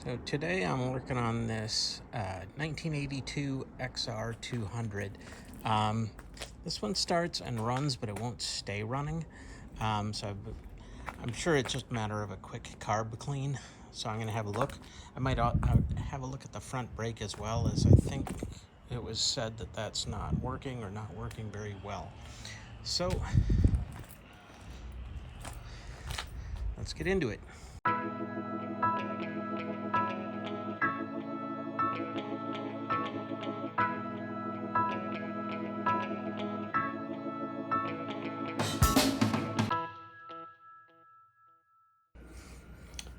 So today I'm working on this 1982 XR200. This one starts and runs, but it won't stay running. I'm sure it's just a matter of a quick carb clean. So I'm going to have a look. I might have a look at the front brake as well, as I think it was said that that's not working or not working very well. So let's get into it.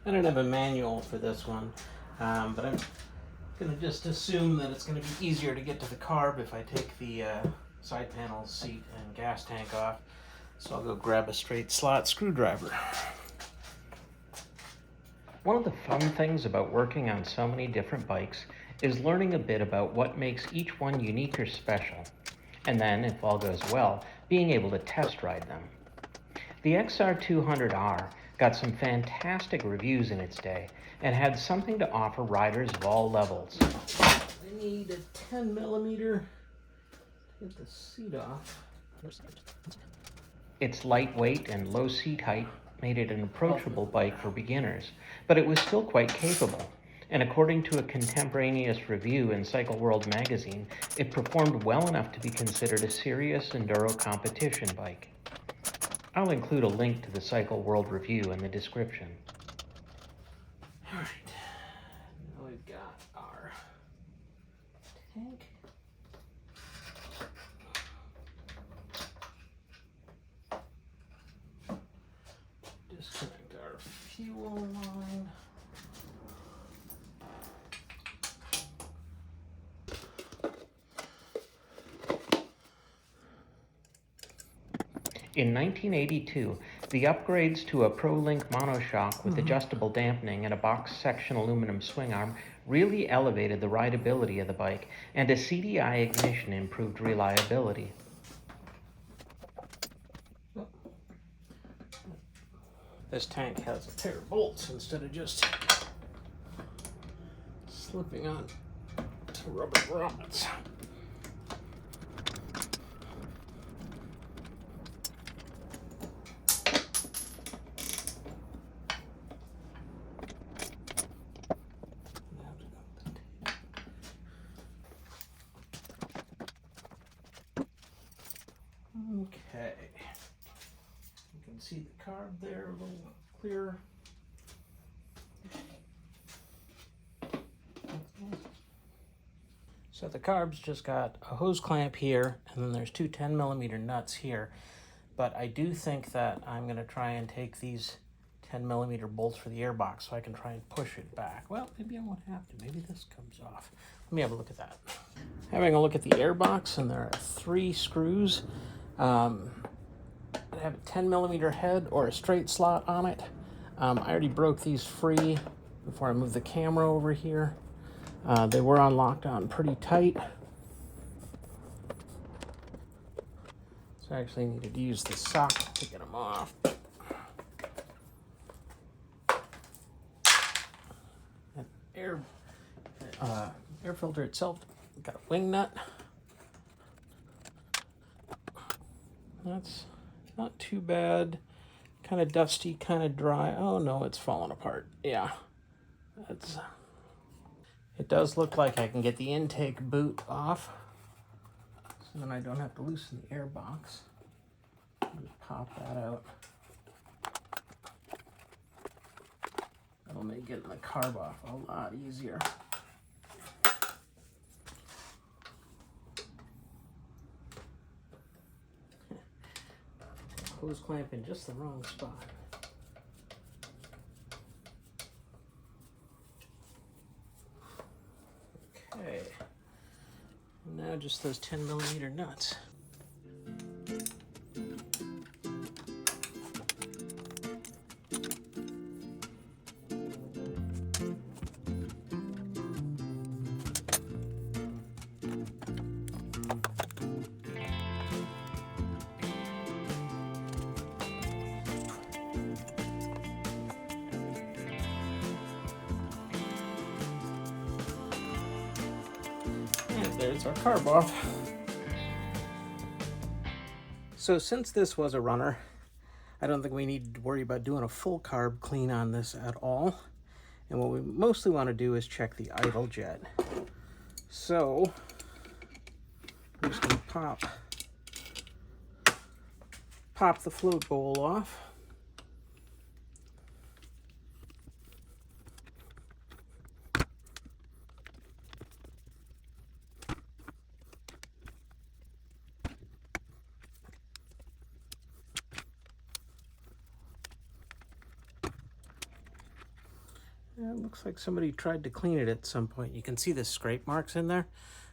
I don't have a manual for this one, but I'm going to just assume that it's going to be easier to get to the carb if I take the side panel seat and gas tank off. So I'll go grab a straight slot screwdriver. One of the fun things about working on so many different bikes is learning a bit about what makes each one unique or special. And then, if all goes well, being able to test ride them. The XR200R got some fantastic reviews in its day and had something to offer riders of all levels. I need a 10 millimeter to get the seat off. Its lightweight and low seat height made it an approachable bike for beginners, but it was still quite capable. And according to a contemporaneous review in Cycle World magazine, it performed well enough to be considered a serious enduro competition bike. I'll include a link to the Cycle World review in the description. All right, now we've got our tank. Disconnect our fuel line. In 1982, the upgrades to a ProLink monoshock with adjustable dampening and a box section aluminum swing arm really elevated the rideability of the bike, and a CDI ignition improved reliability. This tank has a pair of bolts instead of just slipping on to rubber grommets. Okay, you can see the carb there a little clearer. So the carb's just got a hose clamp here, and then there's two 10 millimeter nuts here. But I do think that I'm going to try and take these 10 millimeter bolts for the airbox so I can try and push it back. Well, maybe I won't have to. Maybe this comes off. Let me have a look at that. Having a look at the airbox, and there are 3 screws. I have a 10 millimeter head or a straight slot on it. I already broke these free before I moved the camera over here. They were locked on pretty tight. So I actually needed to use the sock to get them off. That air filter itself got a wing nut. That's not too bad. Kind of dusty, kind of dry. Oh no, it's falling apart. Yeah, it does look like I can get the intake boot off, so then I don't have to loosen the air box. Just pop that out. That'll make getting the carb off a lot easier. Hose clamp in just the wrong spot. Okay, now just those 10 millimeter nuts. There's our carb off. So since this was a runner, I don't think we need to worry about doing a full carb clean on this at all. And what we mostly want to do is check the idle jet. So I'm just going to pop the float bowl off. It looks like somebody tried to clean it at some point. You can see the scrape marks in there.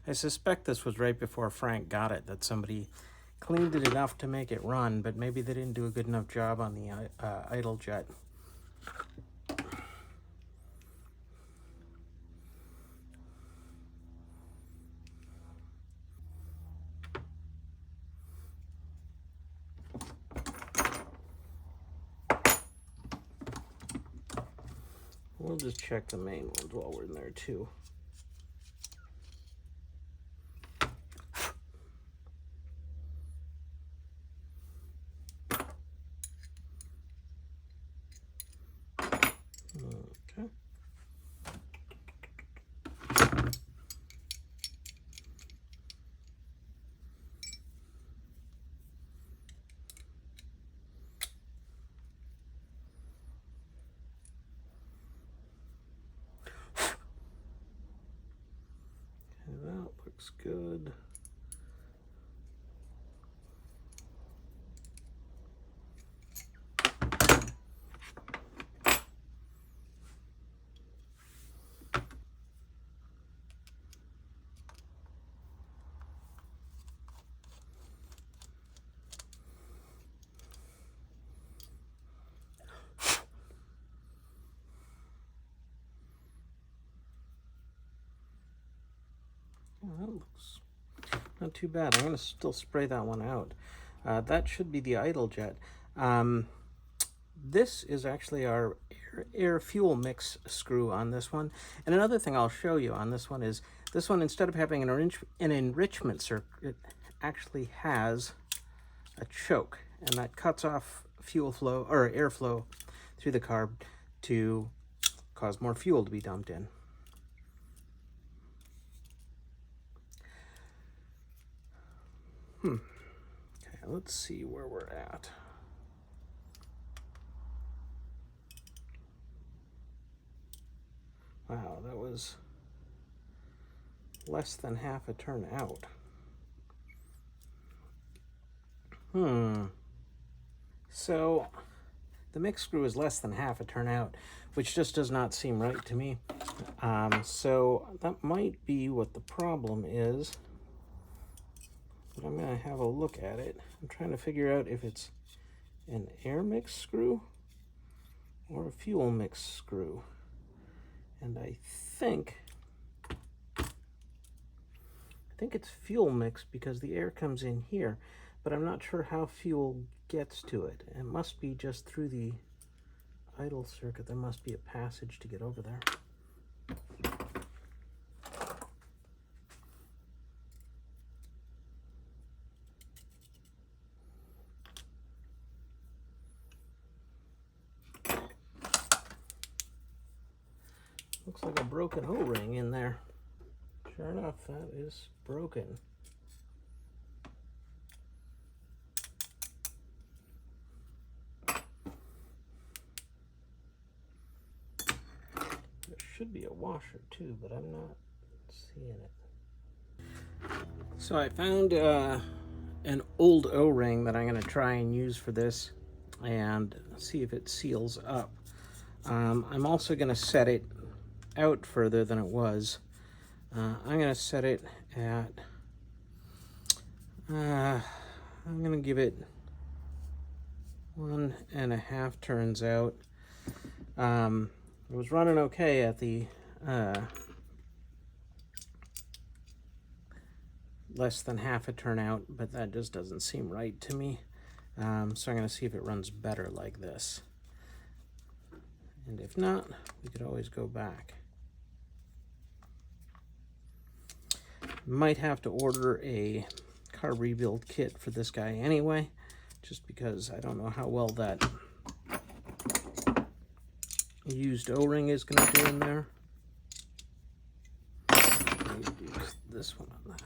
I suspect this was right before Frank got it, that somebody cleaned it enough to make it run, but maybe they didn't do a good enough job on the idle jet. We'll just check the main ones while we're in there too. Okay. That looks good. That looks not too bad. I'm going to still spray that one out. That should be the idle jet. This is actually our air fuel mix screw on this one. And another thing I'll show you on this one is, this one, instead of having an enrichment circuit, it actually has a choke, and that cuts off fuel flow or airflow through the carb to cause more fuel to be dumped in. Okay, let's see where we're at. Wow, that was less than half a turn out. So the mix screw is less than half a turn out, which just does not seem right to me. So that might be what the problem is. But I'm going to have a look at it. I'm trying to figure out if it's an air mix screw or a fuel mix screw. And I think it's fuel mix because the air comes in here, but I'm not sure how fuel gets to it. It must be just through the idle circuit. There must be a passage to get over there. Looks like a broken O-ring in there. Sure enough, that is broken. There should be a washer too, but I'm not seeing it. So I found an old O-ring that I'm going to try and use for this and see if it seals up. I'm also going to set it out further than it was. I'm going to set it at, I'm going to give it 1.5 turns out. It was running okay at the less than half a turn out, but that just doesn't seem right to me. So I'm going to see if it runs better like this. And if not, we could always go back. Might have to order a carb rebuild kit for this guy anyway, just because I don't know how well that used O-ring is going to do in there. Use this one on that.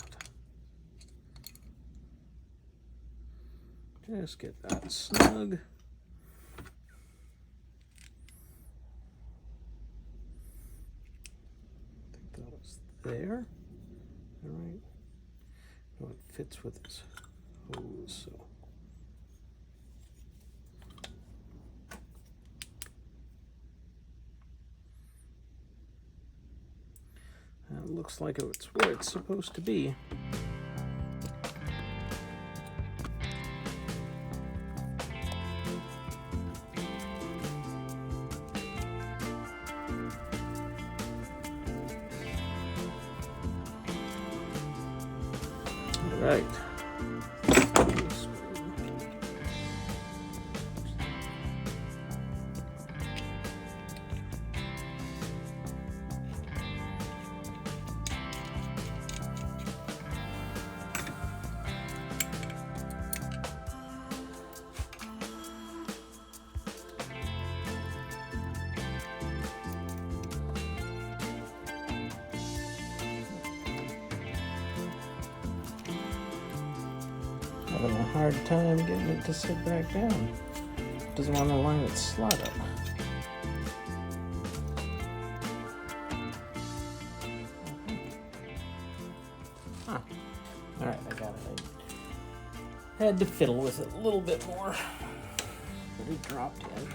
Just get that snug. I think that was there. All right. No, it fits with this hose, so. That looks like it's where it's supposed to be. All right. Having a hard time getting it to sit back down. Doesn't want to line its slot up. Huh. Alright, I got it. I had to fiddle with it a little bit more, but it dropped in.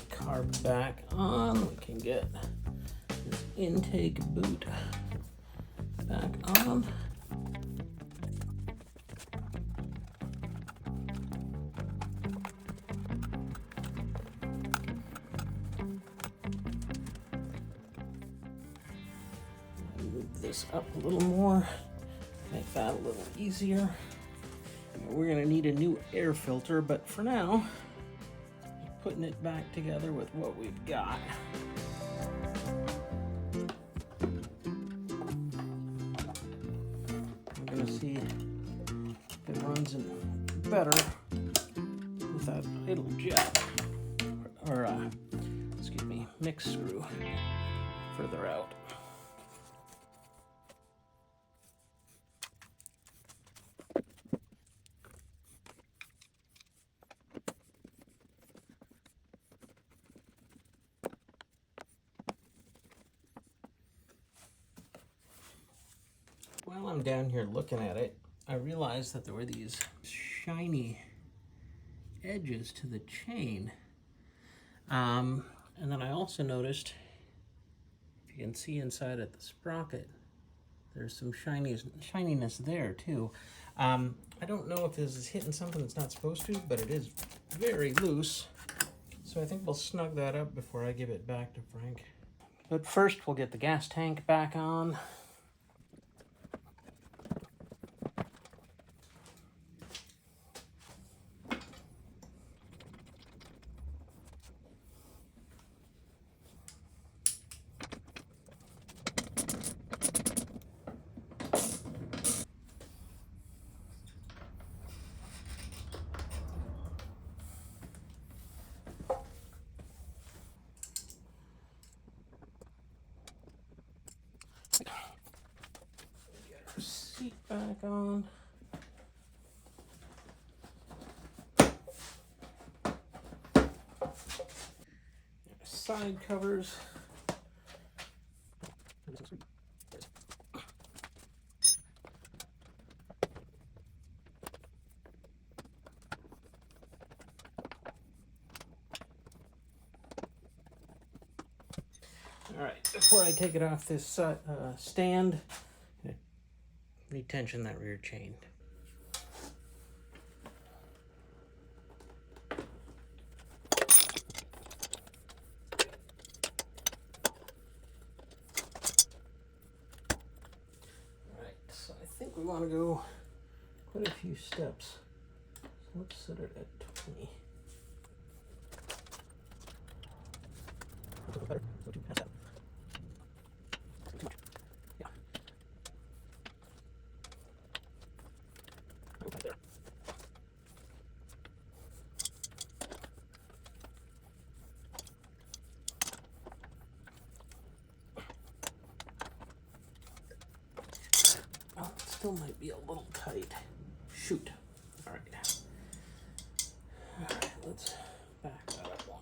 Carb back on, we can get this intake boot back on. Move this up a little more, make that a little easier. We're going to need a new air filter, but for now, putting it back together with what we've got. We're gonna see if it runs in better with that idle jet, or excuse me, mix screw further out. While I'm down here looking at it, I realized that there were these shiny edges to the chain. And then I also noticed, if you can see inside at the sprocket, there's some shininess there too. I don't know if this is hitting something it's not supposed to, but it is very loose. So I think we'll snug that up before I give it back to Frank. But first we'll get the gas tank back on. Get our seat back on. Side covers. All right, before I take it off this stand, retension that rear chain. want to go quite a few steps. So let's set it at 20. Better. Go too past that. Too much. Yeah. Right there. Well, it still might be a little tight. Shoot. All right. All right, let's back that up one.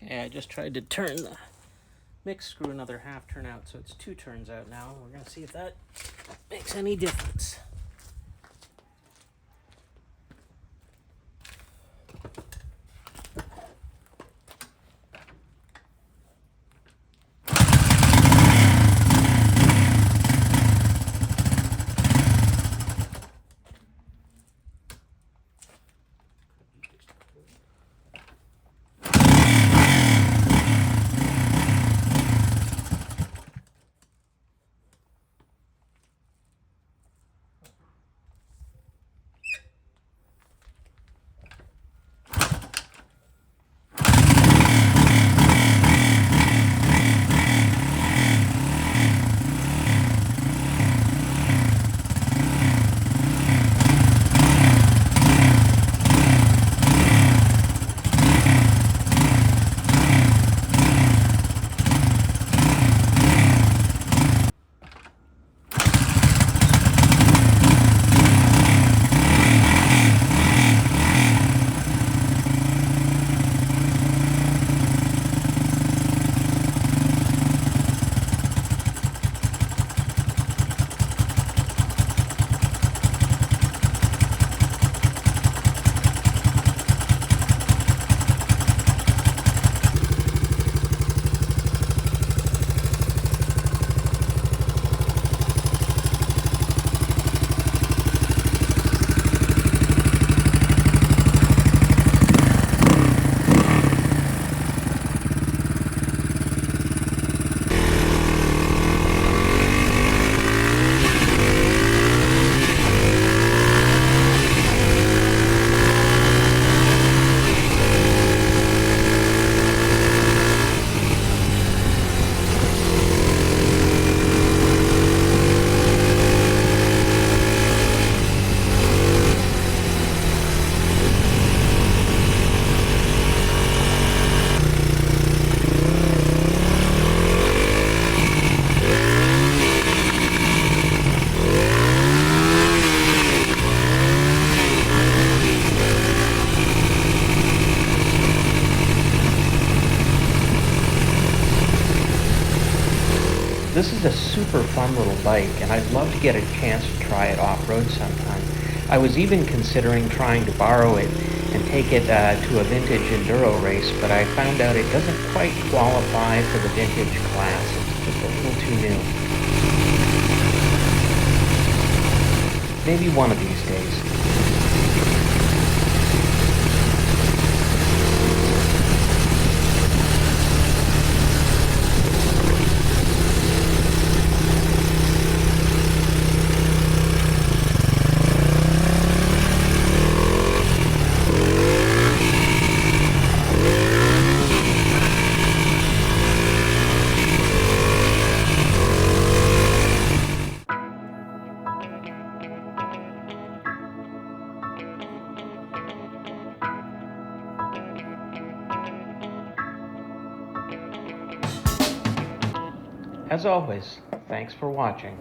Okay, I just tried to turn the mix screw another half turn out, so it's 2 turns out now. We're going to see if that makes any difference. This is a super fun little bike, and I'd love to get a chance to try it off-road sometime. I was even considering trying to borrow it and take it to a vintage enduro race, but I found out it doesn't quite qualify for the vintage class. It's just a little too new. Maybe one of these days. As always, thanks for watching.